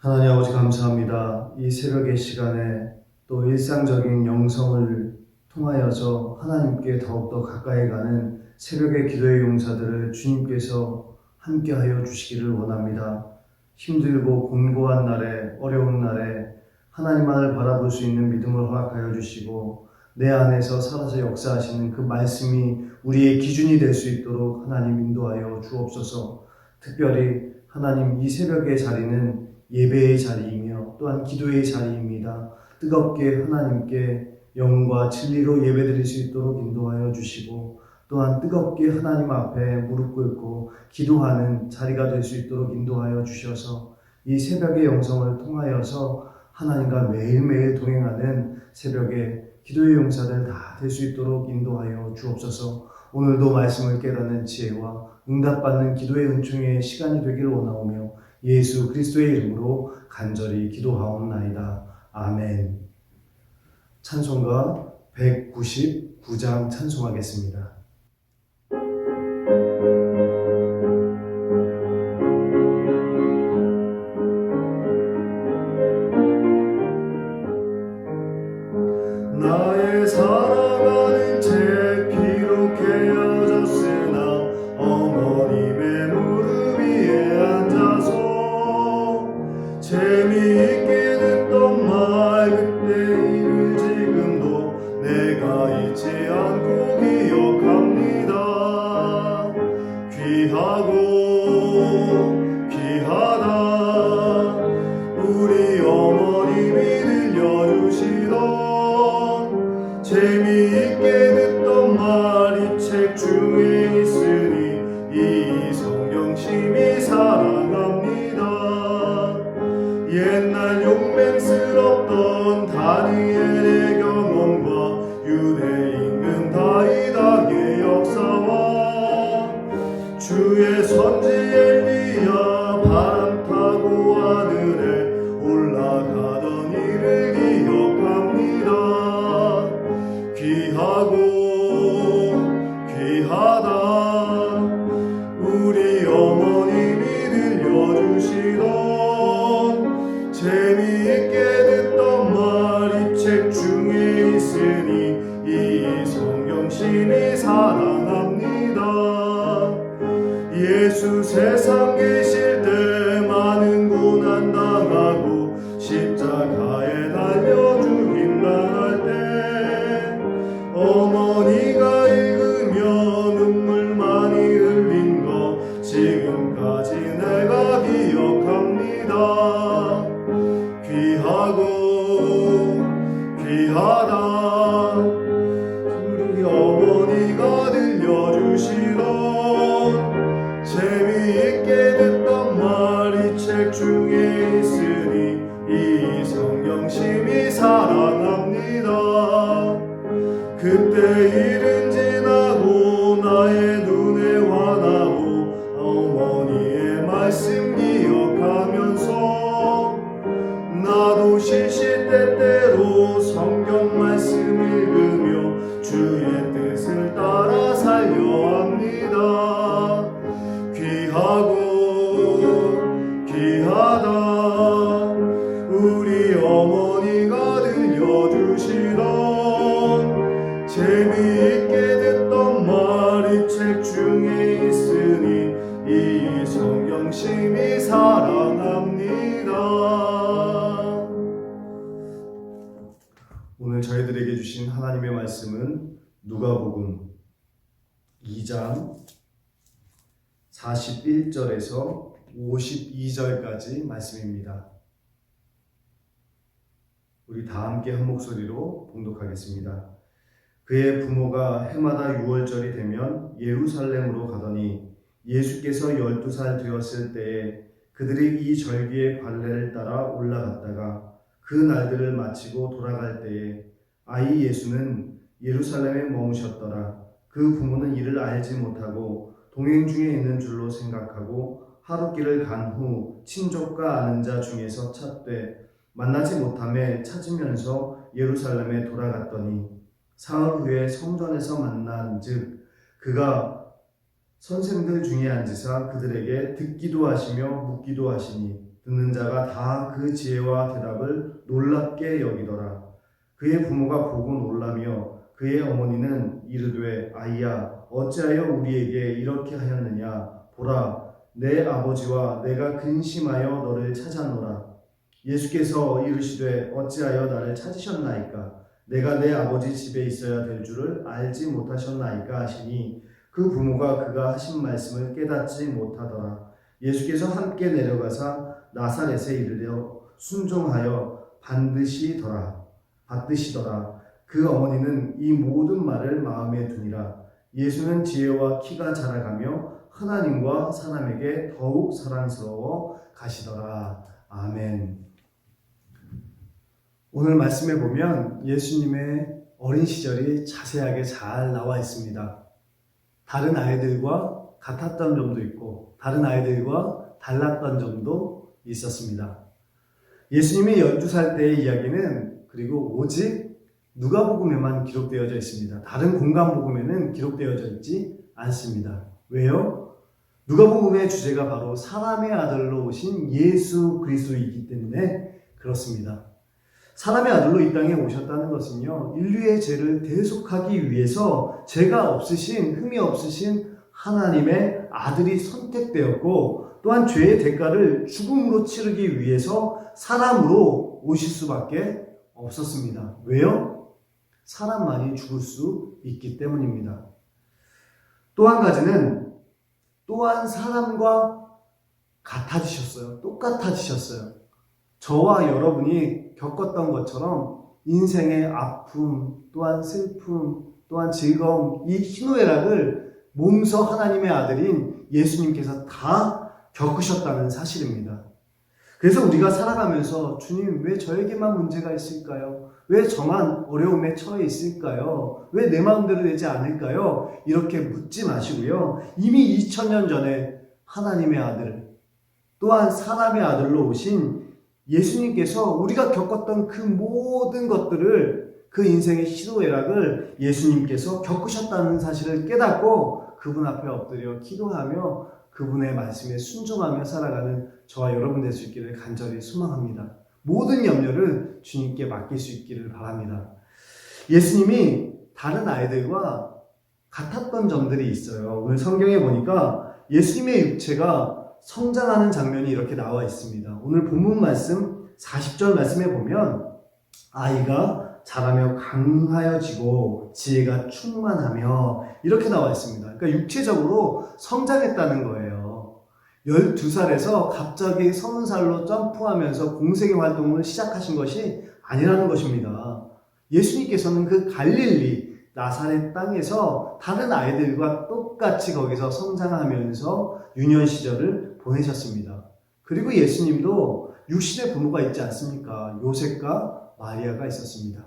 하나님 아버지 감사합니다. 이 새벽의 시간에 또 일상적인 영성을 통하여서 하나님께 더욱더 가까이 가는 새벽의 기도의 용사들을 주님께서 함께하여 주시기를 원합니다. 힘들고 곤고한 날에, 어려운 날에 하나님만을 바라볼 수 있는 믿음을 허락하여 주시고 내 안에서 살아서 역사하시는 그 말씀이 우리의 기준이 될 수 있도록 하나님 인도하여 주옵소서. 특별히 하나님 이 새벽의 자리는 예배의 자리이며 또한 기도의 자리입니다. 뜨겁게 하나님께 영과 진리로 예배드릴 수 있도록 인도하여 주시고 또한 뜨겁게 하나님 앞에 무릎 꿇고 기도하는 자리가 될 수 있도록 인도하여 주셔서 이 새벽의 영성을 통하여서 하나님과 매일매일 동행하는 새벽의 기도의 용사들 다 될 수 있도록 인도하여 주옵소서. 오늘도 말씀을 깨닫는 지혜와 응답받는 기도의 은총의 시간이 되길 원하오며 예수 그리스도의 이름으로 간절히 기도하옵나이다. 아멘. 찬송가 199장 찬송하겠습니다. 나의 살아가는 책 기록해졌으나 어머님의 무릎 위에 앉아서 재미있게 듣던 말 그때 일을 지금도 내가 잊지 않고 기억합니다. 귀하고 귀하다 우리 어머님이 들려주시던 재미있게 듣던 말이 책 중에 있으니 이 성경 심히 사랑합니다. 옛날 용맹스럽던 다니엘의 경험과 유대 임금 다윗의 역사와 주의 선지 엘리야 바람 타고 하늘에 올라가던 일을 기억합니다. 귀하고 귀하다 우리 어머님이 들려주시던 재미있게 듣던 말이 책 중에 있으니 이 성경 심히 사랑합니다. 예수 세상 계실 때 많은 고난 당하고 십자가에 달려 죽임 당할 때 어머니가 읽으며 눈물 많이 흘린 거 지금까지 내가 기억합니다. 귀하고 귀하다 우리 어머니가 들려주시던 재미있게 듣던 말이 책 중에 있으니 이 성경 심히 사랑합니다. 그때 일은 지나고 나의 눈에 환하고 어머니의 말씀 기억하면서 나도 시시때때로 성경 말씀 읽으며 주의 뜻을 따라 살려 합니다. 귀하고 귀하다 우리 어머니가 들려주시던 재미있게 듣던 말이 책 중에 있으니 이 성경 심히 사랑합니다. 오늘 저희들에게 주신 하나님의 말씀은 누가복음 2장 41절에서 52절까지 말씀입니다. 우리 다 함께 한 목소리로 봉독하겠습니다. 그의 부모가 해마다 6월절이 되면 예루살렘으로 가더니 예수께서 12살 되었을 때에 그들이 이 절기의 관례를 따라 올라갔다가 그 날들을 마치고 돌아갈 때에 아이 예수는 예루살렘에 머무셨더라. 그 부모는 이를 알지 못하고 동행 중에 있는 줄로 생각하고 하루길을 간 후 친족과 아는 자 중에서 찾되 만나지 못함에 찾으면서 예루살렘에 돌아갔더니 사흘 후에 성전에서 만난 즉 그가 선생들 중에 앉으사 그들에게 듣기도 하시며 묻기도 하시니 듣는 자가 다 그 지혜와 대답을 놀랍게 여기더라. 그의 부모가 보고 놀라며 그의 어머니는 이르되 아이야 어찌하여 우리에게 이렇게 하였느냐. 보라 내 아버지와 내가 근심하여 너를 찾았노라. 예수께서 이르시되 어찌하여 나를 찾으셨나이까. 내가 내 아버지 집에 있어야 될 줄을 알지 못하셨나이까 하시니 그 부모가 그가 하신 말씀을 깨닫지 못하더라. 예수께서 함께 내려가사 나사렛에 이르러 순종하여 받드시더라. 그 어머니는 이 모든 말을 마음에 두니라. 예수는 지혜와 키가 자라가며 하나님과 사람에게 더욱 사랑스러워 가시더라. 아멘. 오늘 말씀에 보면 예수님의 어린 시절이 자세하게 잘 나와 있습니다. 다른 아이들과 같았던 점도 있고 다른 아이들과 달랐던 점도 있었습니다. 예수님이 12살 때의 이야기는 그리고 오직 누가복음에만 기록되어져 있습니다. 다른 공간복음에는 기록되어져 있지 않습니다. 왜요? 누가복음의 주제가 바로 사람의 아들로 오신 예수 그리스도이기 때문에 그렇습니다. 사람의 아들로 이 땅에 오셨다는 것은요, 인류의 죄를 대속하기 위해서 죄가 없으신, 흠이 없으신 하나님의 아들이 선택되었고, 또한 죄의 대가를 죽음으로 치르기 위해서 사람으로 오실 수밖에 없었습니다. 왜요? 사람만이 죽을 수 있기 때문입니다. 또 한 가지는 또한 사람과 같아지셨어요. 똑같아지셨어요. 저와 여러분이 겪었던 것처럼 인생의 아픔, 또한 슬픔, 또한 즐거움, 이 희노애락을 몸소 하나님의 아들인 예수님께서 다 겪으셨다는 사실입니다. 그래서 우리가 살아가면서 주님 왜 저에게만 문제가 있을까요? 왜 저만 어려움에 처해 있을까요? 왜 내 마음대로 되지 않을까요? 이렇게 묻지 마시고요. 이미 2000년 전에 하나님의 아들, 또한 사람의 아들로 오신 예수님께서 우리가 겪었던 그 모든 것들을, 그 인생의 희노애락을 예수님께서 겪으셨다는 사실을 깨닫고 그분 앞에 엎드려 기도하며 그분의 말씀에 순종하며 살아가는 저와 여러분 될 수 있기를 간절히 소망합니다. 모든 염려를 주님께 맡길 수 있기를 바랍니다. 예수님이 다른 아이들과 같았던 점들이 있어요. 오늘 성경에 보니까 예수님의 육체가 성장하는 장면이 이렇게 나와 있습니다. 오늘 본문 말씀 40절 말씀에 보면 아이가 자라며 강하여지고 지혜가 충만하며 이렇게 나와 있습니다. 그러니까 육체적으로 성장했다는 거예요. 12살에서 갑자기 30살로 점프하면서 공생의 활동을 시작하신 것이 아니라는 것입니다. 예수님께서는 그 갈릴리 나사렛 땅에서 다른 아이들과 똑같이 거기서 성장하면서 유년 시절을 보내셨습니다. 그리고 예수님도 육신의 부모가 있지 않습니까? 요셉과 마리아가 있었습니다.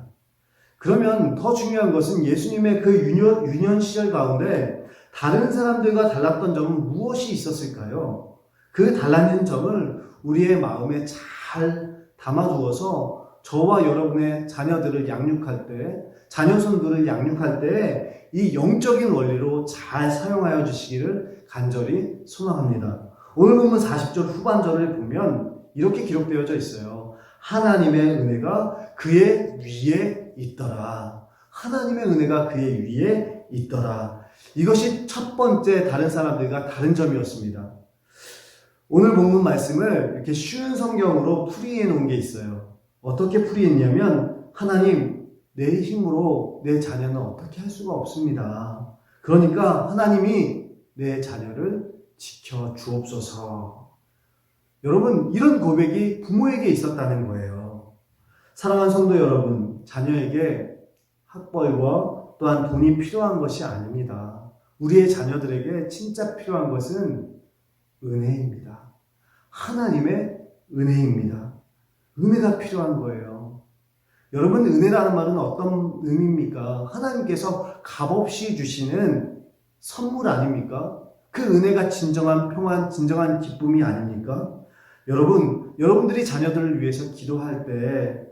그러면 더 중요한 것은 예수님의 그 유년 시절 가운데 다른 사람들과 달랐던 점은 무엇이 있었을까요? 그 달라진 점을 우리의 마음에 잘 담아두어서 저와 여러분의 자녀들을 양육할 때, 자녀손들을 양육할 때 이 영적인 원리로 잘 사용하여 주시기를 간절히 소망합니다. 오늘 보면 40절 후반절을 보면 이렇게 기록되어져 있어요. 하나님의 은혜가 그의 위에 있더라. 하나님의 은혜가 그의 위에 있더라. 이것이 첫 번째 다른 사람들과 다른 점이었습니다. 오늘 본문 말씀을 이렇게 쉬운 성경으로 풀이해 놓은 게 있어요. 어떻게 풀이했냐면 하나님, 내 힘으로 내 자녀는 어떻게 할 수가 없습니다. 그러니까 하나님이 내 자녀를 지켜 주옵소서. 여러분, 이런 고백이 부모에게 있었다는 거예요. 사랑하는 성도 여러분, 자녀에게 학벌과 또한 돈이 필요한 것이 아닙니다. 우리의 자녀들에게 진짜 필요한 것은 은혜입니다. 하나님의 은혜입니다. 은혜가 필요한 거예요. 여러분, 은혜라는 말은 어떤 의미입니까? 하나님께서 값없이 주시는 선물 아닙니까? 그 은혜가 진정한 평안, 진정한 기쁨이 아닙니까? 여러분들이 자녀들을 위해서 기도할 때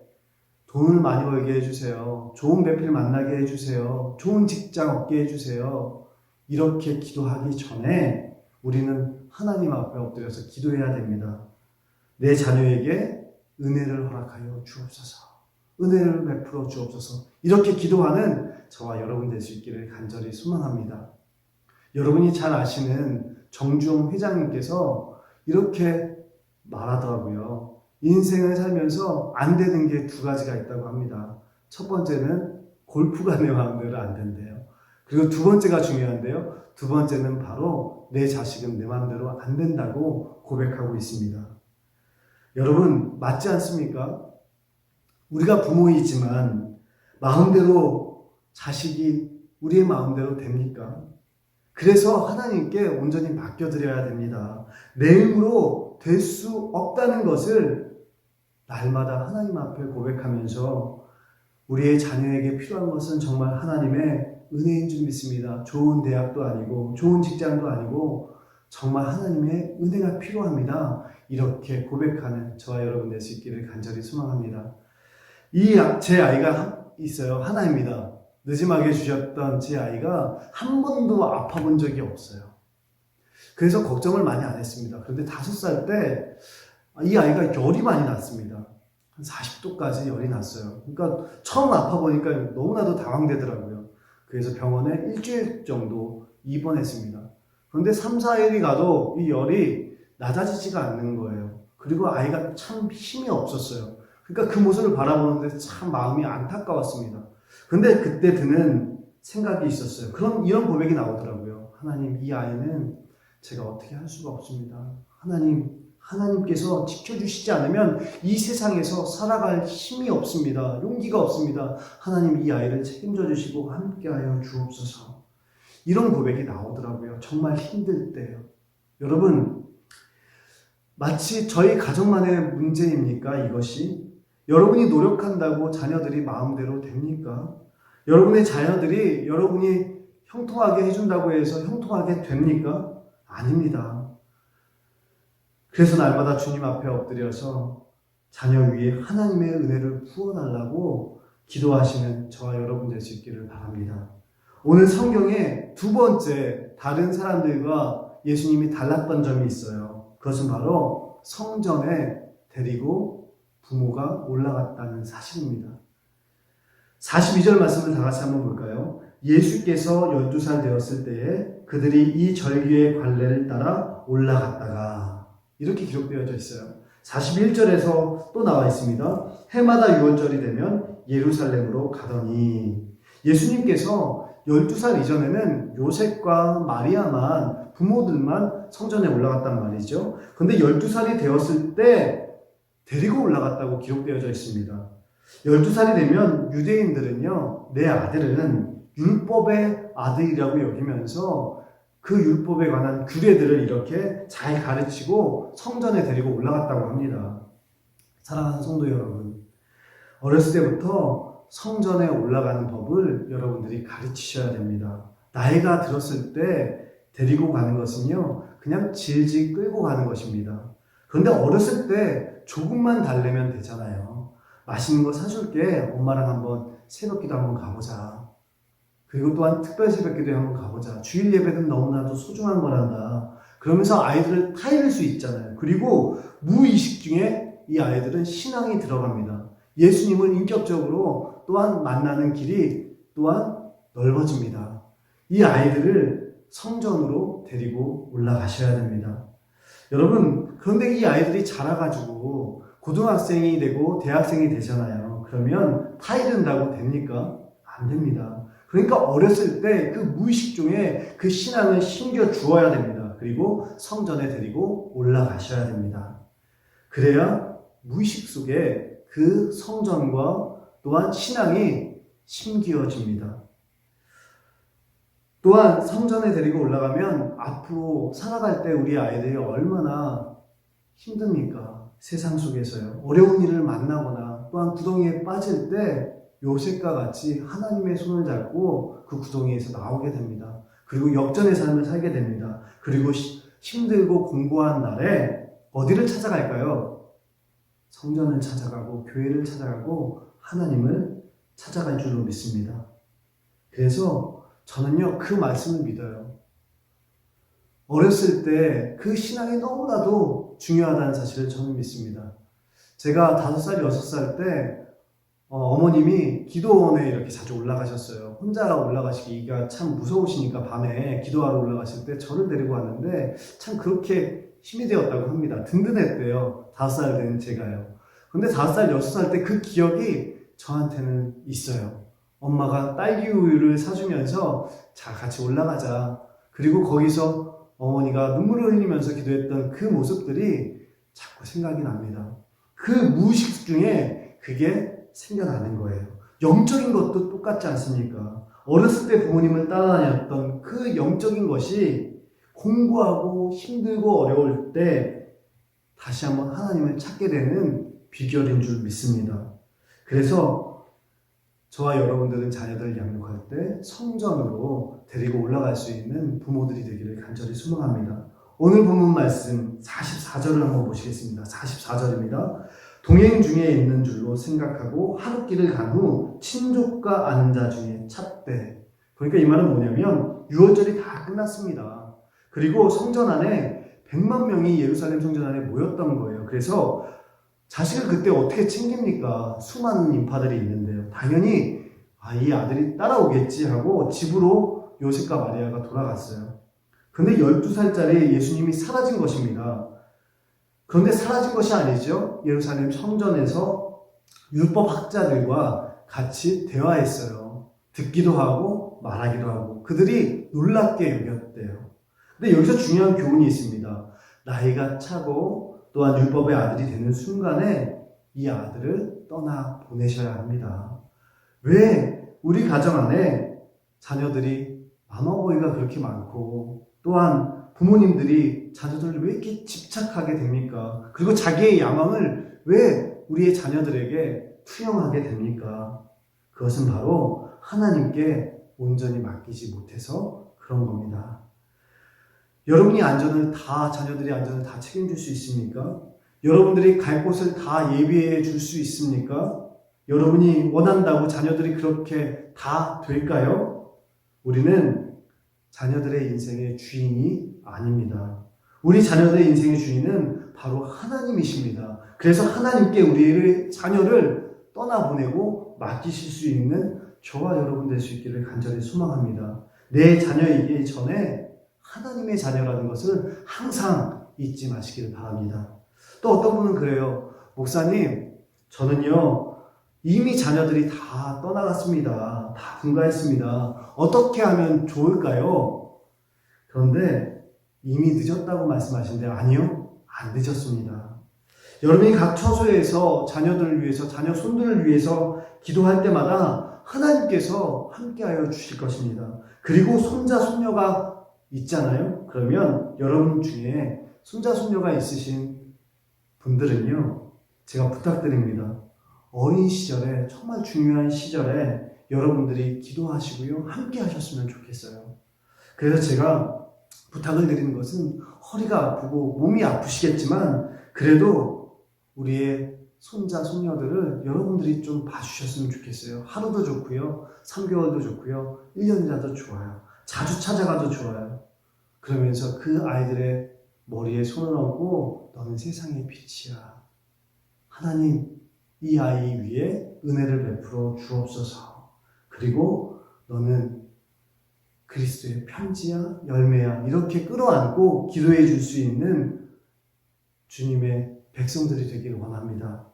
돈을 많이 벌게 해주세요. 좋은 배필 만나게 해주세요. 좋은 직장 얻게 해주세요. 이렇게 기도하기 전에 우리는 하나님 앞에 엎드려서 기도해야 됩니다. 내 자녀에게 은혜를 허락하여 주옵소서. 은혜를 베풀어 주옵소서. 이렇게 기도하는 저와 여러분 될 수 있기를 간절히 소망합니다. 여러분이 잘 아시는 정주영 회장님께서 이렇게 말하더라고요. 인생을 살면서 안 되는 게 두 가지가 있다고 합니다. 첫 번째는 골프가 내 마음대로 안 된대요. 그리고 두 번째가 중요한데요. 두 번째는 바로 내 자식은 내 마음대로 안 된다고 고백하고 있습니다. 여러분, 맞지 않습니까? 우리가 부모이지만 마음대로 자식이 우리의 마음대로 됩니까? 그래서 하나님께 온전히 맡겨드려야 됩니다. 내 힘으로 될 수 없다는 것을 날마다 하나님 앞에 고백하면서 우리의 자녀에게 필요한 것은 정말 하나님의 은혜인 줄 믿습니다. 좋은 대학도 아니고 좋은 직장도 아니고 정말 하나님의 은혜가 필요합니다. 이렇게 고백하는 저와 여러분 될 수 있기를 간절히 소망합니다. 제 아이가 있어요. 하나입니다. 늦음하게 주셨던 제 아이가 한 번도 아파 본 적이 없어요. 그래서 걱정을 많이 안 했습니다. 그런데 5살 때 이 아이가 열이 많이 났습니다. 한 40도까지 열이 났어요. 그러니까 처음 아파 보니까 너무나도 당황되더라고요. 그래서 병원에 일주일 정도 입원했습니다. 그런데 3, 4일이 가도 이 열이 낮아지지가 않는 거예요. 그리고 아이가 참 힘이 없었어요. 그러니까 그 모습을 바라보는데 참 마음이 안타까웠습니다. 그런데 그때 드는 생각이 있었어요. 이런 고백이 나오더라고요. 하나님, 이 아이는 제가 어떻게 할 수가 없습니다. 하나님께서 지켜주시지 않으면 이 세상에서 살아갈 힘이 없습니다. 용기가 없습니다. 하나님, 이 아이를 책임져 주시고 함께하여 주옵소서. 이런 고백이 나오더라고요. 정말 힘들 때요. 여러분, 마치 저희 가정만의 문제입니까? 이것이? 여러분이 노력한다고 자녀들이 마음대로 됩니까? 여러분의 자녀들이 여러분이 형통하게 해준다고 해서 형통하게 됩니까? 아닙니다. 그래서 날마다 주님 앞에 엎드려서 자녀 위에 하나님의 은혜를 부어달라고 기도하시는 저와 여러분 될 수 있기를 바랍니다. 오늘 성경에 두 번째 다른 사람들과 예수님이 달랐던 점이 있어요. 그것은 바로 성전에 데리고 부모가 올라갔다는 사실입니다. 42절 말씀을 다 같이 한번 볼까요? 예수께서 12살 되었을 때에 그들이 이 절기의 관례를 따라 올라갔다가 이렇게 기록되어져 있어요. 41절에서 또 나와 있습니다. 해마다 6월절이 되면 예루살렘으로 가더니 예수님께서 12살 이전에는 요셉과 마리아만 부모들만 성전에 올라갔단 말이죠. 그런데 12살이 되었을 때 데리고 올라갔다고 기록되어져 있습니다. 12살이 되면 유대인들은요, 내 아들은 율법의 아들이라고 여기면서 그 율법에 관한 규례들을 이렇게 잘 가르치고 성전에 데리고 올라갔다고 합니다. 사랑하는 성도 여러분, 어렸을 때부터 성전에 올라가는 법을 여러분들이 가르치셔야 됩니다. 나이가 들었을 때 데리고 가는 것은요, 그냥 질질 끌고 가는 것입니다. 그런데 어렸을 때 조금만 달래면 되잖아요. 맛있는 거 사줄게. 엄마랑 한번 새벽기도 한번 가보자. 그리고 또한 특별 새벽기도에 한번 가보자. 주일 예배는 너무나도 소중한 거란다. 그러면서 아이들을 타일릴 수 있잖아요. 그리고 무의식 중에 이 아이들은 신앙이 들어갑니다. 예수님을 인격적으로 또한 만나는 길이 또한 넓어집니다. 이 아이들을 성전으로 데리고 올라가셔야 됩니다. 여러분, 그런데 이 아이들이 자라가지고 고등학생이 되고 대학생이 되잖아요. 그러면 타이른다고 됩니까? 안 됩니다. 그러니까 어렸을 때 그 무의식 중에 그 신앙을 심겨 주어야 됩니다. 그리고 성전에 데리고 올라가셔야 됩니다. 그래야 무의식 속에 그 성전과 또한 신앙이 심기어집니다. 또한 성전에 데리고 올라가면 앞으로 살아갈 때 우리 아이들이 얼마나 힘듭니까? 세상 속에서요. 어려운 일을 만나거나 또한 구덩이에 빠질 때 요셉과 같이 하나님의 손을 잡고 그 구덩이에서 나오게 됩니다. 그리고 역전의 삶을 살게 됩니다. 그리고 힘들고 공부한 날에 어디를 찾아갈까요? 성전을 찾아가고 교회를 찾아가고 하나님을 찾아갈 줄로 믿습니다. 그래서 저는요, 그 말씀을 믿어요. 어렸을 때 그 신앙이 너무나도 중요하다는 사실을 저는 믿습니다. 제가 5살, 6살 때 어머님이 기도원에 이렇게 자주 올라가셨어요. 혼자 올라가시기가 참 무서우시니까 밤에 기도하러 올라가실 때 저를 데리고 왔는데 참 그렇게 힘이 되었다고 합니다. 든든했대요. 5살 된 제가요. 근데 5살, 6살 때 그 기억이 저한테는 있어요. 엄마가 딸기 우유를 사주면서 자, 같이 올라가자. 그리고 거기서 어머니가 눈물을 흘리면서 기도했던 그 모습들이 자꾸 생각이 납니다. 그 무의식 중에 그게 생겨나는 거예요. 영적인 것도 똑같지 않습니까? 어렸을 때 부모님을 따라다녔던 그 영적인 것이 공부하고 힘들고 어려울 때 다시 한번 하나님을 찾게 되는 비결인 줄 믿습니다. 그래서 저와 여러분들은 자녀들을 양육할 때 성전으로 데리고 올라갈 수 있는 부모들이 되기를 간절히 소망합니다. 오늘 본문 말씀 44절을 한번 보시겠습니다. 44절입니다. 동행 중에 있는 줄로 생각하고 하룻길을 간 후 친족과 아는 자 중에 찾되. 그러니까 이 말은 뭐냐면 유월절이 다 끝났습니다. 그리고 성전 안에 100만 명이 예루살렘 성전 안에 모였던 거예요. 그래서 자식을 그때 어떻게 챙깁니까? 수많은 인파들이 있는데요. 당연히 이 아들이 따라오겠지 하고 집으로 요셉과 마리아가 돌아갔어요. 그런데 12살짜리 예수님이 사라진 것입니다. 그런데 사라진 것이 아니죠. 예루살렘 성전에서 율법 학자들과 같이 대화했어요. 듣기도 하고 말하기도 하고 그들이 놀랍게 여겼대요. 근데 여기서 중요한 교훈이 있습니다. 나이가 차고 또한 율법의 아들이 되는 순간에 이 아들을 떠나 보내셔야 합니다. 왜 우리 가정 안에 자녀들이 마마보이가 그렇게 많고 또한 부모님들이 자녀들을 왜 이렇게 집착하게 됩니까? 그리고 자기의 야망을 왜 우리의 자녀들에게 투영하게 됩니까? 그것은 바로 하나님께 온전히 맡기지 못해서 그런 겁니다. 여러분이 자녀들의 안전을 다 책임질 수 있습니까? 여러분들이 갈 곳을 다 예비해 줄 수 있습니까? 여러분이 원한다고 자녀들이 그렇게 다 될까요? 우리는 자녀들의 인생의 주인이 아닙니다. 우리 자녀들의 인생의 주인은 바로 하나님이십니다. 그래서 하나님께 우리의 자녀를 떠나보내고 맡기실 수 있는 저와 여러분 될 수 있기를 간절히 소망합니다. 내 자녀이기 전에 하나님의 자녀라는 것을 항상 잊지 마시기를 바랍니다. 또 어떤 분은 그래요. 목사님, 저는요 이미 자녀들이 다 떠나갔습니다. 다 분가했습니다. 어떻게 하면 좋을까요? 그런데 이미 늦었다고 말씀하시는데 아니요, 안 늦었습니다. 여러분이 각 처소에서 자녀들을 위해서, 자녀 손들을 위해서 기도할 때마다 하나님께서 함께하여 주실 것입니다. 그리고 손자, 손녀가 있잖아요. 그러면 여러분 중에 손자, 손녀가 있으신 분들은요, 제가 부탁드립니다. 어린 시절에, 정말 중요한 시절에 여러분들이 기도하시고요, 함께 하셨으면 좋겠어요. 그래서 제가 부탁을 드리는 것은 허리가 아프고 몸이 아프시겠지만 그래도 우리의 손자, 손녀들을 여러분들이 좀 봐주셨으면 좋겠어요. 하루도 좋고요, 3개월도 좋고요, 1년이라도 좋아요. 자주 찾아가도 좋아요. 그러면서 그 아이들의 머리에 손을 얹고 너는 세상의 빛이야. 하나님, 이 아이 위에 은혜를 베풀어 주옵소서. 그리고 너는 그리스도의 편지야, 열매야. 이렇게 끌어안고 기도해 줄 수 있는 주님의 백성들이 되기를 원합니다.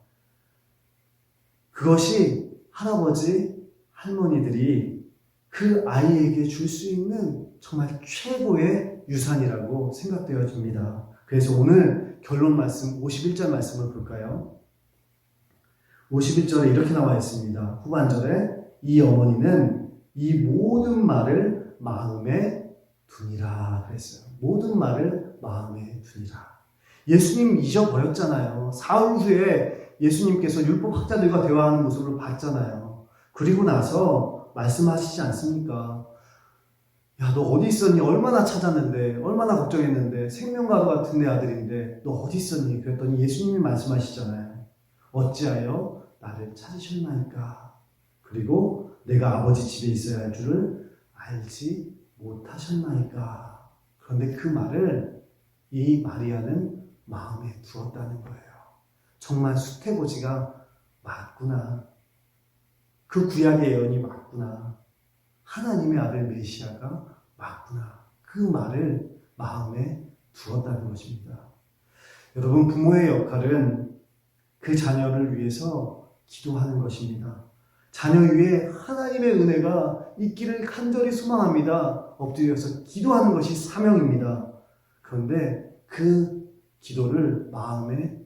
그것이 할아버지, 할머니들이 그 아이에게 줄 수 있는 정말 최고의 유산이라고 생각되어집니다. 그래서 오늘 결론 말씀 51절 말씀을 볼까요? 51절에 이렇게 나와 있습니다. 후반절에 이 어머니는 이 모든 말을 마음에 두니라 그랬어요. 모든 말을 마음에 두니라. 예수님 잊어버렸잖아요. 사흘 후에 예수님께서 율법 학자들과 대화하는 모습을 봤잖아요. 그리고 나서 말씀하시지 않습니까? 야, 너 어디 있었니? 얼마나 찾았는데, 얼마나 걱정했는데, 생명과도 같은 내 아들인데 너 어디 있었니? 그랬더니 예수님이 말씀하시잖아요. 어찌하여 나를 찾으셨나이까? 그리고 내가 아버지 집에 있어야 할 줄을 알지 못하셨나이까? 그런데 그 말을 이 마리아는 마음에 두었다는 거예요. 정말 수태고지가 맞구나. 그 구약의 예언이 맞구나. 하나님의 아들 메시아가 맞구나. 그 말을 마음에 두었다는 것입니다. 여러분, 부모의 역할은 그 자녀를 위해서 기도하는 것입니다. 자녀 위에 하나님의 은혜가 있기를 간절히 소망합니다. 엎드려서 기도하는 것이 사명입니다. 그런데 그 기도를 마음에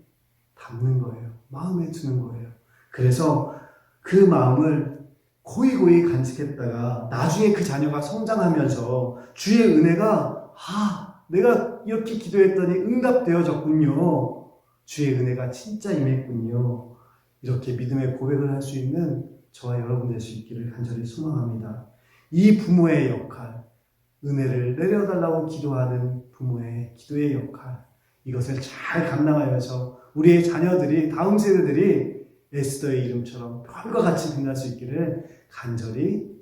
담는 거예요. 마음에 두는 거예요. 그래서 그 마음을 고이고이 간직했다가 나중에 그 자녀가 성장하면서 주의 은혜가 내가 이렇게 기도했더니 응답되어졌군요. 주의 은혜가 진짜 임했군요. 이렇게 믿음의 고백을 할 수 있는 저와 여러분 될 수 있기를 간절히 소망합니다. 이 부모의 역할, 은혜를 내려달라고 기도하는 부모의 기도의 역할, 이것을 잘 감당하여서 우리의 자녀들이, 다음 세대들이 에스더의 이름처럼 별과 같이 빛날 수 있기를 간절히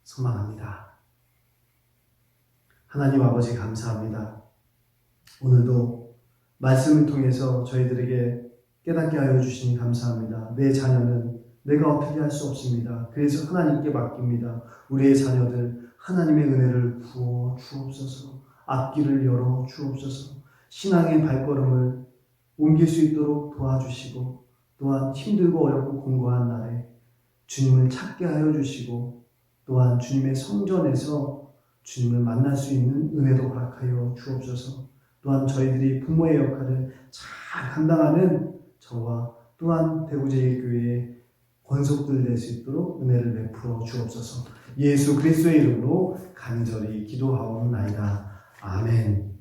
소망합니다. 하나님 아버지 감사합니다. 오늘도 말씀을 통해서 저희들에게 깨닫게 하여 주시니 감사합니다. 내 자녀는 내가 어떻게 할 수 없습니다. 그래서 하나님께 맡깁니다. 우리의 자녀들 하나님의 은혜를 부어 주옵소서. 앞길을 열어 주옵소서. 신앙의 발걸음을 옮길 수 있도록 도와주시고 또한 힘들고 어렵고 공고한 날에 주님을 찾게 하여 주시고 또한 주님의 성전에서 주님을 만날 수 있는 은혜도 허락하여 주옵소서. 또한 저희들이 부모의 역할을 잘 감당하는 저와 또한 대구제일교회의 권속들 될 수 있도록 은혜를 베풀어 주옵소서. 예수 그리스도의 이름으로 간절히 기도하옵나이다. 아멘.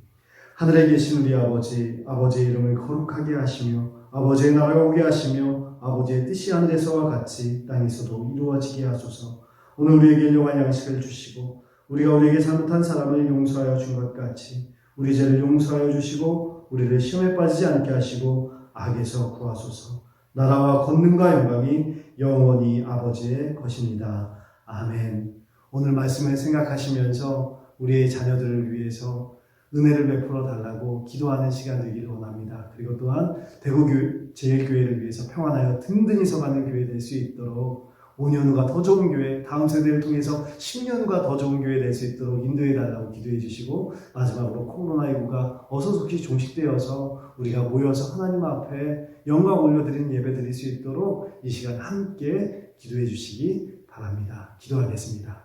하늘에 계신 우리 아버지, 아버지의 이름을 거룩하게 하시며 아버지의 나라가 오게 하시며 아버지의 뜻이 하늘에서와 같이 땅에서도 이루어지게 하소서. 오늘 우리에게 일용할 양식을 주시고 우리가 우리에게 잘못한 사람을 용서하여 준 것 같이 우리 죄를 용서하여 주시고 우리를 시험에 빠지지 않게 하시고 악에서 구하소서. 나라와 권능과 영광이 영원히 아버지의 것입니다. 아멘. 오늘 말씀을 생각하시면서 우리의 자녀들을 위해서 은혜를 베풀어 달라고 기도하는 시간 되기를 원합니다. 그리고 또한 대구제일교회를 위해서 평안하여 든든히 서가는 교회 될 수 있도록 5년 후가 더 좋은 교회, 다음 세대를 통해서 10년 후가 더 좋은 교회 될 수 있도록 인도해 달라고 기도해 주시고 마지막으로 코로나19가 어서속히 종식되어서 우리가 모여서 하나님 앞에 영광 올려드리는 예배 드릴 수 있도록 이 시간 함께 기도해 주시기 바랍니다. 기도하겠습니다.